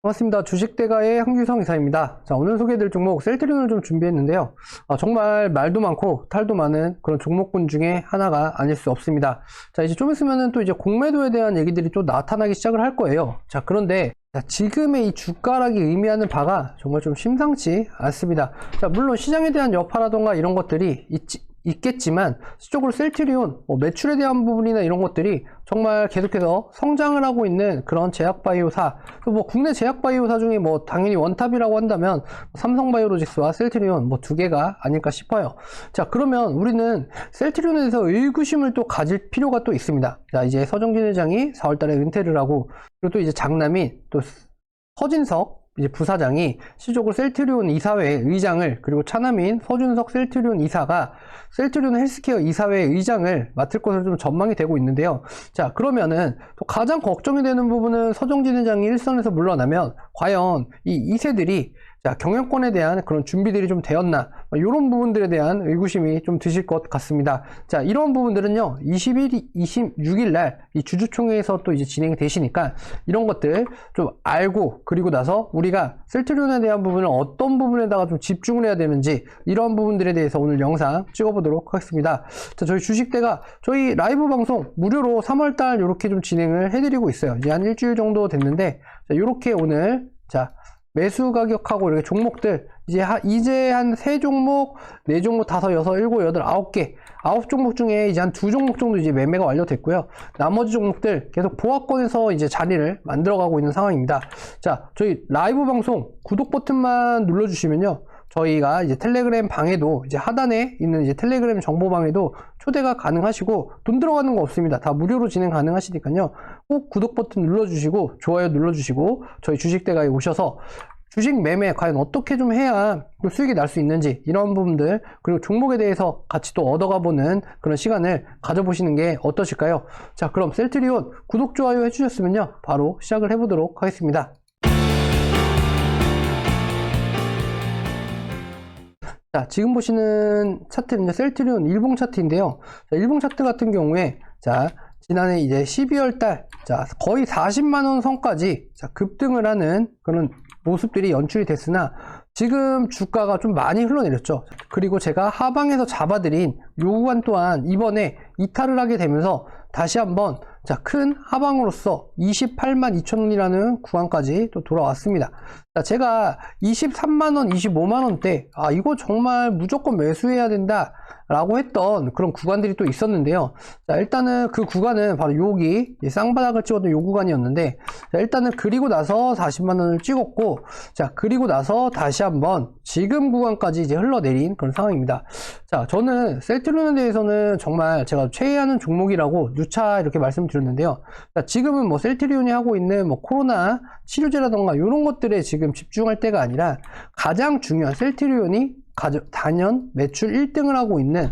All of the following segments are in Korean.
반갑습니다. 주식대가의 한규성 이사입니다. 자, 오늘 소개해드릴 종목 셀트리온을 좀 준비했는데요. 정말 말도 많고 탈도 많은 그런 종목군 중에 하나가 아닐 수 없습니다. 자, 이제 좀 있으면은 또 이제 공매도에 대한 얘기들이 또 나타나기 시작을 할 거예요. 자, 그런데 지금의 이 주가락이 의미하는 바가 정말 좀 심상치 않습니다. 자, 물론 시장에 대한 여파라던가 이런 것들이 있겠지만 실적으로 셀트리온 매출에 대한 부분이나 이런 것들이 정말 계속해서 성장을 하고 있는 그런 제약바이오사, 국내 제약바이오사 중에 당연히 원탑이라고 한다면 삼성바이오로직스와 셀트리온 두 개가 아닐까 싶어요. 자, 그러면 우리는 셀트리온에 대해서 의구심을 또 가질 필요가 또 있습니다. 자, 이제 서정진 회장이 4월달에 은퇴를 하고, 그리고 또 이제 장남인 또 서진석 이제 부사장이 실적으로 셀트리온 이사회 의장을, 그리고 차남인 서준석 셀트리온 이사가 셀트리온 헬스케어 이사회 의장을 맡을 것으로 좀 전망이 되고 있는데요. 자, 그러면은 또 가장 걱정이 되는 부분은 서정진 회장이 일선에서 물러나면 과연 이 2세들이 경영권에 대한 그런 준비들이 좀 되었나, 이런 부분들에 대한 의구심이 좀 드실 것 같습니다. 자, 이런 부분들은요 26일 날 이 주주총회에서 또 이제 진행이 되시니까 이런 것들 좀 알고, 그리고 나서 우리가 셀트리온에 대한 부분을 어떤 부분에다가 좀 집중을 해야 되는지, 이런 부분들에 대해서 오늘 영상 찍어보도록 하겠습니다. 자, 저희 주식대가 저희 라이브 방송 무료로 3월달 이렇게 좀 진행을 해드리고 있어요. 이제 한 일주일 정도 됐는데, 자, 이렇게 오늘 매수 가격하고 이렇게 종목들 이제 한 3종목, 4종목, 5, 6, 7, 8, 9개, 9종목 중에 이제 한 2종목 정도 이제 매매가 완료됐고요. 나머지 종목들 계속 보합권에서 이제 자리를 만들어가고 있는 상황입니다. 자, 저희 라이브 방송 구독 버튼만 눌러주시면요, 저희가 이제 텔레그램 방에도 이제 하단에 있는 이제 텔레그램 정보방에도 초대가 가능하시고, 돈 들어가는 거 없습니다. 다 무료로 진행 가능하시니까요. 꼭 구독 버튼 눌러주시고 좋아요 눌러주시고 저희 주식대가에 오셔서 주식 매매 과연 어떻게 좀 해야 수익이 날 수 있는지, 이런 부분들, 그리고 종목에 대해서 같이 또 얻어가 보는 그런 시간을 가져보시는 게 어떠실까요? 자, 그럼 셀트리온 구독, 좋아요 해주셨으면요, 바로 시작을 해보도록 하겠습니다. 자, 지금 보시는 차트는 셀트리온 일봉 차트인데요. 자, 일봉 차트 같은 경우에 지난해 이제 12월 달 거의 40만원 선까지 급등을 하는 그런 모습들이 연출이 됐으나, 지금 주가가 좀 많이 흘러내렸죠. 그리고 제가 하방에서 잡아드린 요 구간 또한 이번에 이탈을 하게 되면서 다시 한번 큰 하방으로서 28만 2천원이라는 구간까지 또 돌아왔습니다. 제가 23만원, 25만원대 이거 정말 무조건 매수해야 된다 라고 했던 그런 구간들이 또 있었는데요. 일단은 그 구간은 바로 여기 쌍바닥을 찍었던 요 구간이었는데, 일단은 그리고 나서 40만원을 찍었고, 그리고 나서 다시 한번 지금 구간까지 이제 흘러내린 그런 상황입니다. 자, 저는 셀트리온에 대해서는 정말 제가 최애하는 종목이라고 누차 이렇게 말씀드렸는데요. 지금은 셀트리온이 하고 있는 코로나 치료제라던가 이런 것들에 지금 집중할 때가 아니라, 가장 중요한 셀트리온이 단연 매출 1등을 하고 있는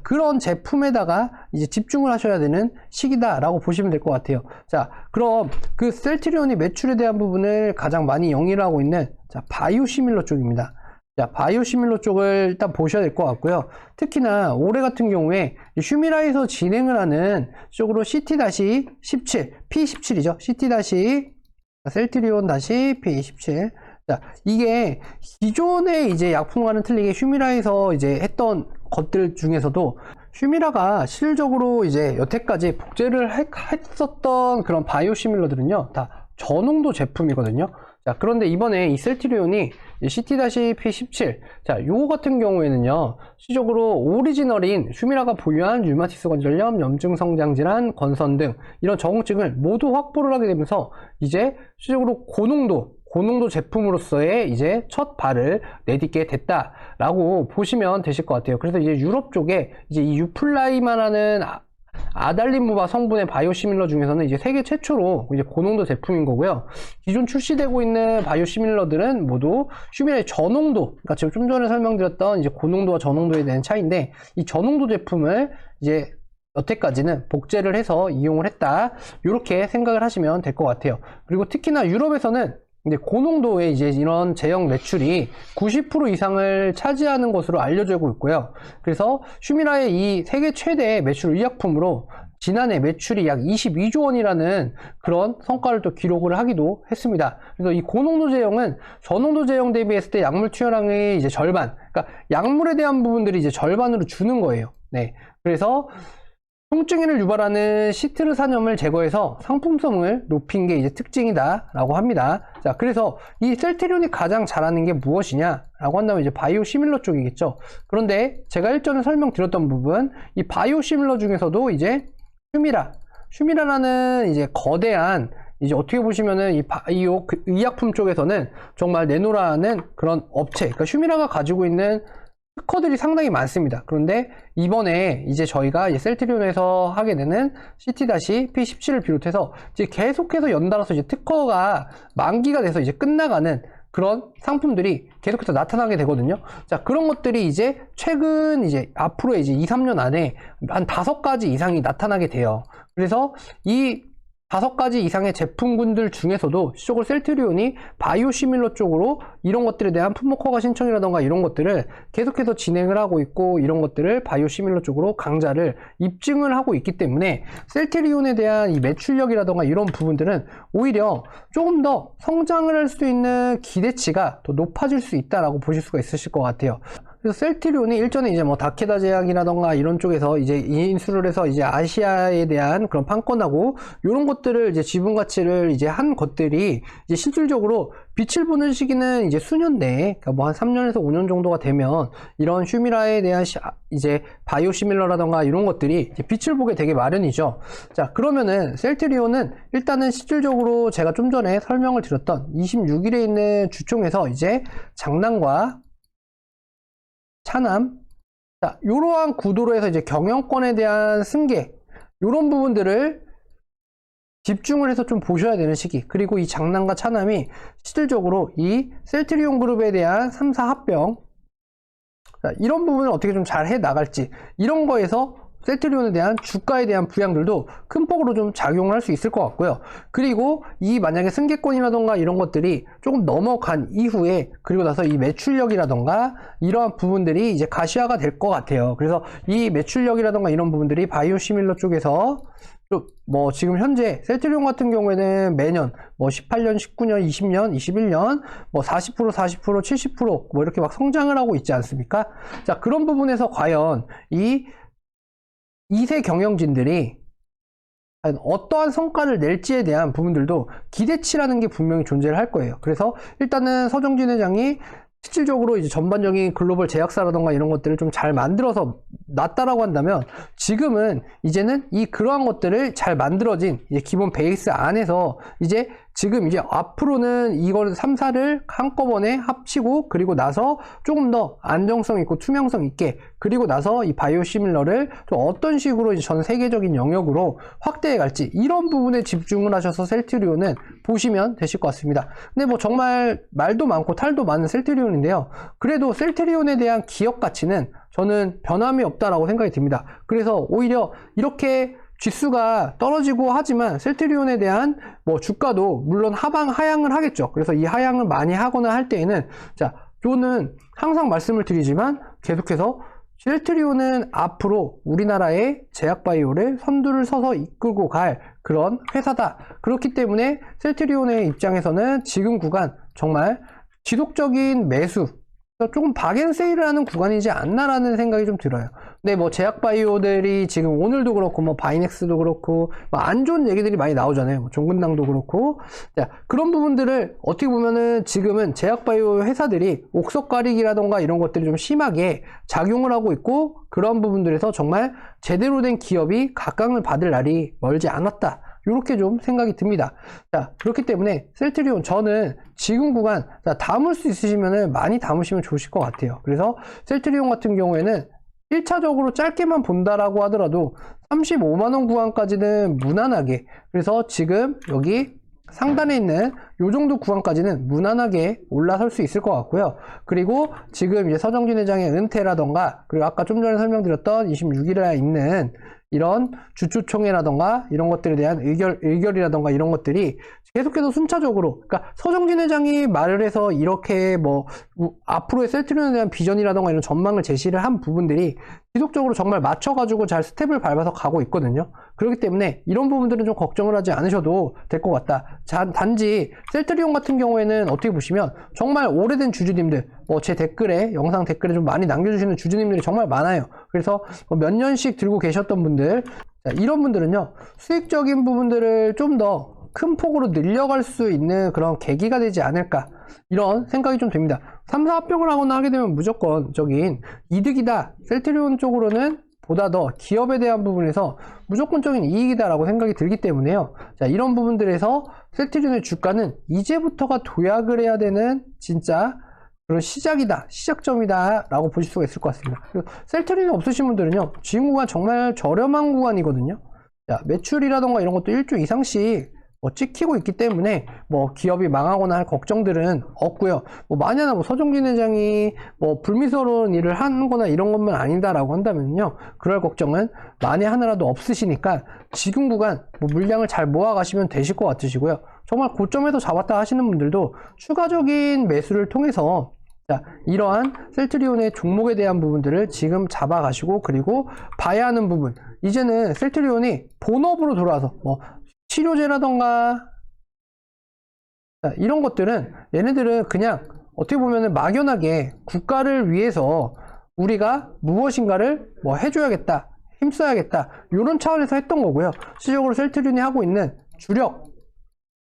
그런 제품에다가 이제 집중을 하셔야 되는 시기다라고 보시면 될 것 같아요. 자, 그럼 그 셀트리온이 매출에 대한 부분을 가장 많이 영위를 하고 있는 바이오시밀러 쪽입니다. 자, 바이오시밀러 쪽을 일단 보셔야 될 것 같고요. 특히나 올해 같은 경우에 휴미라에서 진행을 하는 쪽으로 CT-17, P17이죠. 셀트리온-P17. 자, 이게 기존의 이제 약품과는 틀리게 휴미라에서 이제 했던 것들 중에서도 휴미라가 실질적으로 이제 여태까지 복제를 했었던 그런 바이오시밀러들은요, 다 저농도 제품이거든요. 자, 그런데 이번에 이 셀트리온이 CT-P17, 요거 같은 경우에는요, 실질적으로 오리지널인 휴미라가 보유한 류마티스 관절염, 염증 성장 질환, 건선 등 이런 적응증을 모두 확보를 하게 되면서 이제 실질적으로 고농도 제품으로서의 이제 첫 발을 내딛게 됐다라고 보시면 되실 것 같아요. 그래서 이제 유럽 쪽에 이제 이 유플라이만 하는 아달린무바 성분의 바이오시밀러 중에서는 이제 세계 최초로 이제 고농도 제품인 거고요. 기존 출시되고 있는 바이오시밀러들은 모두 휴미라의 저농도, 그러니까 지금 좀 전에 설명드렸던 이제 고농도와 저농도에 대한 차이인데, 이 저농도 제품을 이제 여태까지는 복제를 해서 이용을 했다, 이렇게 생각을 하시면 될 것 같아요. 그리고 특히나 유럽에서는 이제 고농도의 이제 이런 제형 매출이 90% 이상을 차지하는 것으로 알려지고 있고요. 그래서 휴미라의 이 세계 최대 매출 의약품으로 지난해 매출이 약 22조 원이라는 그런 성과를 또 기록을 하기도 했습니다. 그래서 이 고농도 제형은 저농도 제형 대비했을 때 약물 투여량의 이제 절반, 그러니까 약물에 대한 부분들이 이제 절반으로 주는 거예요. 네. 그래서 통증을 유발하는 시트르산염을 제거해서 상품성을 높인 게 이제 특징이다라고 합니다. 자, 그래서 이 셀트리온이 가장 잘하는 게 무엇이냐라고 한다면 이제 바이오 시밀러 쪽이겠죠. 그런데 제가 일전에 설명드렸던 부분, 이 바이오 시밀러 중에서도 이제 슈미라라는 이제 거대한 이제 어떻게 보시면은 이 바이오 의약품 쪽에서는 정말 내노라는 그런 업체, 그러니까 슈미라가 가지고 있는 특허들이 상당히 많습니다. 그런데 이번에 이제 저희가 이제 셀트리온에서 하게 되는 CT-P17을 비롯해서 이제 계속해서 연달아서 이제 특허가 만기가 돼서 이제 끝나가는 그런 상품들이 계속해서 나타나게 되거든요. 자, 그런 것들이 이제 최근 이제 앞으로 이제 2, 3년 안에 한 5가지 이상이 나타나게 돼요. 그래서 이 5가지 이상의 제품군들 중에서도 시적으로 셀트리온이 바이오 시밀러 쪽으로 이런 것들에 대한 품목 허가 신청이라던가 이런 것들을 계속해서 진행을 하고 있고, 이런 것들을 바이오 시밀러 쪽으로 강자를 입증을 하고 있기 때문에 셀트리온에 대한 이 매출력이라던가 이런 부분들은 오히려 조금 더 성장을 할 수 있는 기대치가 더 높아질 수 있다라고 보실 수가 있으실 것 같아요. 그래서 셀트리온이 일전에 이제 뭐 다케다 제약이라던가 이런 쪽에서 이제 인수를 해서 이제 아시아에 대한 그런 판권하고 이런 것들을 이제 지분 가치를 이제 한 것들이 이제 실질적으로 빛을 보는 시기는 이제 수년 내에, 그러니까 뭐 한 3년에서 5년 정도가 되면 이런 슈미라에 대한 이제 바이오 시밀러라던가 이런 것들이 이제 빛을 보게 되게 마련이죠. 자, 그러면은 셀트리온은 일단은 실질적으로 제가 좀 전에 설명을 드렸던 26일에 있는 주총에서 이제 장난과 차남, 자, 이러한 구도로 해서 이제 경영권에 대한 승계, 이런 부분들을 집중을 해서 좀 보셔야 되는 시기. 그리고 이 장난과 차남이 실질적으로 이 셀트리온 그룹에 대한 3사 합병, 자, 이런 부분을 어떻게 좀 잘 해 나갈지, 이런 거에서 셀트리온에 대한 주가에 대한 부양들도 큰 폭으로 좀 작용을 할 수 있을 것 같고요. 그리고 이 만약에 승계권이라던가 이런 것들이 조금 넘어간 이후에, 그리고 나서 이 매출력이라던가 이러한 부분들이 이제 가시화가 될 것 같아요. 그래서 이 매출력이라던가 이런 부분들이 바이오 시밀러 쪽에서 뭐 지금 현재 셀트리온 같은 경우에는 매년 뭐 18년, 19년, 20년, 21년 뭐 40%, 70% 이렇게 막 성장을 하고 있지 않습니까? 자, 그런 부분에서 과연 이 2세 경영진들이 어떠한 성과를 낼지에 대한 부분들도 기대치라는 게 분명히 존재를 할 거예요. 그래서 일단은 서정진 회장이 실질적으로 이제 전반적인 글로벌 제약사라던가 이런 것들을 좀 잘 만들어서 놨다라고 한다면, 지금은 이제는 그러한 것들을 잘 만들어진 이제 기본 베이스 안에서 이제 지금 이제 앞으로는 이걸 3사를 한꺼번에 합치고, 그리고 나서 조금 더 안정성 있고 투명성 있게, 그리고 나서 이 바이오 시밀러를 좀 어떤 식으로 이제 전 세계적인 영역으로 확대해 갈지, 이런 부분에 집중을 하셔서 셀트리온은 보시면 되실 것 같습니다. 근데 뭐 정말 말도 많고 탈도 많은 셀트리온인데요. 그래도 셀트리온에 대한 기업 가치는 저는 변함이 없다라고 생각이 듭니다. 그래서 오히려 이렇게 지수가 떨어지고 하지만 셀트리온에 대한 뭐 주가도 물론 하향을 하겠죠. 그래서 이 하향을 많이 하거나 할 때에는, 자, 저는 항상 말씀을 드리지만 계속해서 셀트리온은 앞으로 우리나라의 제약바이오를 선두를 서서 이끌고 갈 그런 회사다. 그렇기 때문에 셀트리온의 입장에서는 지금 구간 정말 지속적인 매수, 조금 박앤세일을 하는 구간이지 않나라는 생각이 좀 들어요. 근데 뭐 제약바이오들이 지금 오늘도 그렇고 뭐 바이넥스도 그렇고 뭐 안 좋은 얘기들이 많이 나오잖아요. 뭐 종근당도 그렇고. 자, 그런 부분들을 어떻게 보면은 지금은 제약바이오 회사들이 옥석 가리기라던가 이런 것들이 좀 심하게 작용을 하고 있고, 그런 부분들에서 정말 제대로 된 기업이 각광을 받을 날이 멀지 않았다. 이렇게 좀 생각이 듭니다. 자, 그렇기 때문에 셀트리온 저는 지금 구간, 자, 담을 수 있으시면 많이 담으시면 좋으실 것 같아요. 그래서 셀트리온 같은 경우에는 1차적으로 짧게만 본다라고 하더라도 35만원 구간까지는 무난하게, 그래서 지금 여기 상단에 있는 요 정도 구간까지는 무난하게 올라설 수 있을 것 같고요. 그리고 지금 이제 서정진 회장의 은퇴라던가, 그리고 아까 좀 전에 설명드렸던 26일에 있는 이런 주주총회라던가 이런 것들에 대한 의결이라던가 이런 것들이 계속해서 순차적으로, 그러니까 서정진 회장이 말을 해서 이렇게 뭐 앞으로의 셀트리온에 대한 비전이라던가 이런 전망을 제시를 한 부분들이 지속적으로 정말 맞춰가지고 잘 스텝을 밟아서 가고 있거든요. 그렇기 때문에 이런 부분들은 좀 걱정을 하지 않으셔도 될 것 같다. 단지 셀트리온 같은 경우에는 어떻게 보시면 정말 오래된 주주님들, 뭐 제 댓글에, 영상 댓글에 좀 많이 남겨주시는 주주님들이 정말 많아요. 그래서 몇 년씩 들고 계셨던 분들, 자, 이런 분들은요, 수익적인 부분들을 좀 더 큰 폭으로 늘려갈 수 있는 그런 계기가 되지 않을까, 이런 생각이 좀 됩니다. 3사 합병을 하거나 하게 되면 무조건적인 이득이다. 셀트리온 쪽으로는 보다 더 기업에 대한 부분에서 무조건적인 이익이다라고 생각이 들기 때문에요. 자, 이런 부분들에서 셀트리온의 주가는 이제부터가 도약을 해야 되는 진짜 그런 시작이다, 시작점이다 라고 보실 수가 있을 것 같습니다. 셀트리온 없으신 분들은요, 지금 구간 정말 저렴한 구간이거든요. 자, 매출이라던가 이런 것도 1조 이상씩 찍히고 있기 때문에 뭐 기업이 망하거나 할 걱정들은 없고요. 뭐 만약에 뭐 서정진 회장이 뭐 불미스러운 일을 하거나 이런 것만 아니다라고 한다면요, 그럴 걱정은 만에 하나라도 없으시니까 지금 구간 뭐 물량을 잘 모아가시면 되실 것 같으시고요. 정말 고점에서 잡았다 하시는 분들도 추가적인 매수를 통해서, 자, 이러한 셀트리온의 종목에 대한 부분들을 지금 잡아가시고, 그리고 봐야 하는 부분, 이제는 셀트리온이 본업으로 돌아와서 뭐 치료제라던가, 자, 이런 것들은 얘네들은 그냥 어떻게 보면 막연하게 국가를 위해서 우리가 무엇인가를 뭐 해줘야겠다, 힘써야겠다, 이런 차원에서 했던 거고요. 실질적으로 셀트리온이 하고 있는 주력,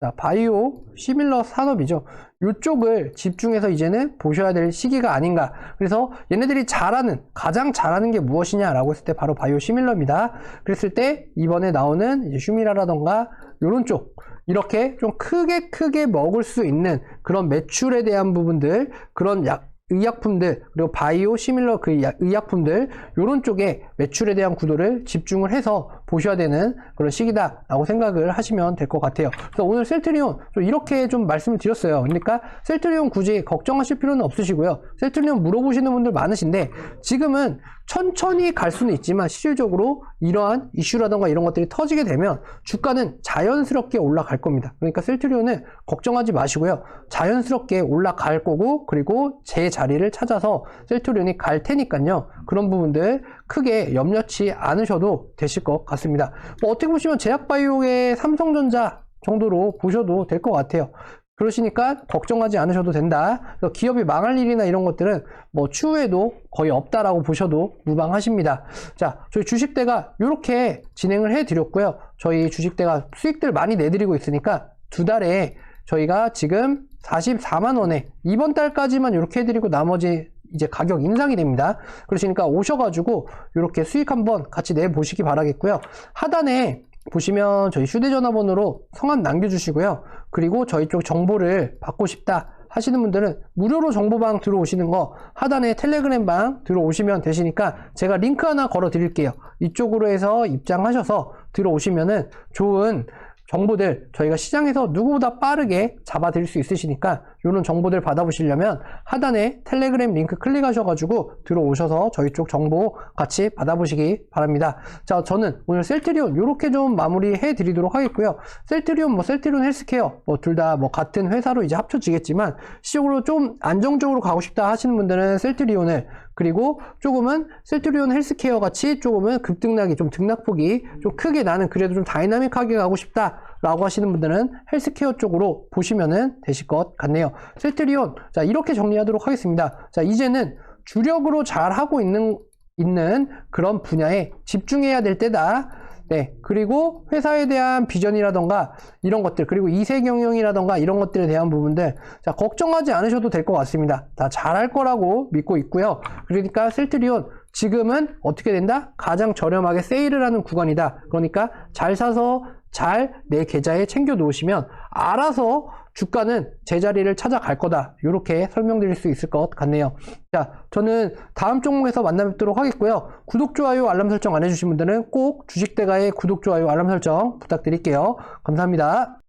자, 바이오 시밀러 산업이죠. 이쪽을 집중해서 이제는 보셔야 될 시기가 아닌가. 그래서 얘네들이 가장 잘하는 게 무엇이냐라고 했을 때 바로 바이오 시밀러입니다. 그랬을 때 이번에 나오는 이제 휴미라라던가 이런 쪽, 이렇게 좀 크게 먹을 수 있는 그런 매출에 대한 부분들, 그런 의약품들, 그리고 바이오 시밀러 그 의약품들, 요런 쪽에 매출에 대한 구도를 집중을 해서 보셔야 되는 그런 시기다라고 생각을 하시면 될 것 같아요. 그래서 오늘 셀트리온 좀 이렇게 좀 말씀을 드렸어요. 그러니까 셀트리온 굳이 걱정하실 필요는 없으시고요. 셀트리온 물어보시는 분들 많으신데, 지금은 천천히 갈 수는 있지만 실질적으로 이러한 이슈라던가 이런 것들이 터지게 되면 주가는 자연스럽게 올라갈 겁니다. 그러니까 셀트리온은 걱정하지 마시고요. 자연스럽게 올라갈 거고, 그리고 제 자리를 찾아서 셀트리온이 갈 테니까요. 그런 부분들 크게 염려치 않으셔도 되실 것 같습니다. 뭐 어떻게 보시면 제약바이오의 삼성전자 정도로 보셔도 될 것 같아요. 그러시니까 걱정하지 않으셔도 된다. 기업이 망할 일이나 이런 것들은 뭐 추후에도 거의 없다라고 보셔도 무방하십니다. 자, 저희 주식대가 이렇게 진행을 해드렸고요. 저희 주식대가 수익들 많이 내드리고 있으니까 두 달에 저희가 지금 44만원에 이번 달까지만 이렇게 해드리고 나머지 이제 가격 인상이 됩니다. 그러시니까 오셔가지고 이렇게 수익 한번 같이 내보시기 바라겠고요. 하단에 보시면 저희 휴대전화번호로 성함 남겨주시고요. 그리고 저희 쪽 정보를 받고 싶다 하시는 분들은 무료로 정보방 들어오시는 거 하단에 텔레그램 방 들어오시면 되시니까 제가 링크 하나 걸어 드릴게요. 이쪽으로 해서 입장하셔서 들어오시면은 좋은 정보들 저희가 시장에서 누구보다 빠르게 잡아드릴 수 있으시니까 이런 정보들 받아보시려면 하단에 텔레그램 링크 클릭하셔가지고 들어오셔서 저희 쪽 정보 같이 받아보시기 바랍니다. 자, 저는 오늘 셀트리온 이렇게 좀 마무리해 드리도록 하겠고요. 셀트리온 셀트리온 헬스케어 둘 다 같은 회사로 이제 합쳐지겠지만 시적으로 좀 안정적으로 가고 싶다 하시는 분들은 셀트리온을, 그리고 조금은 셀트리온 헬스케어 같이 조금은 급등락이 좀 등락폭이 좀 크게, 나는 그래도 좀 다이나믹하게 가고 싶다 라고 하시는 분들은 헬스케어 쪽으로 보시면 되실 것 같네요. 셀트리온, 자, 이렇게 정리하도록 하겠습니다. 자, 이제는 주력으로 잘 하고 있는 그런 분야에 집중해야 될 때다. 네, 그리고 회사에 대한 비전이라던가 이런 것들, 그리고 이세 경영이라던가 이런 것들에 대한 부분들, 자, 걱정하지 않으셔도 될 것 같습니다. 다 잘할 거라고 믿고 있고요. 그러니까 셀트리온 지금은 어떻게 된다? 가장 저렴하게 세일을 하는 구간이다. 그러니까 잘 사서 잘 내 계좌에 챙겨 놓으시면 알아서 주가는 제자리를 찾아갈 거다. 이렇게 설명드릴 수 있을 것 같네요. 자, 저는 다음 종목에서 만나 뵙도록 하겠고요. 구독, 좋아요, 알람 설정 안 해주신 분들은 꼭 주식대가의 구독, 좋아요, 알람 설정 부탁드릴게요. 감사합니다.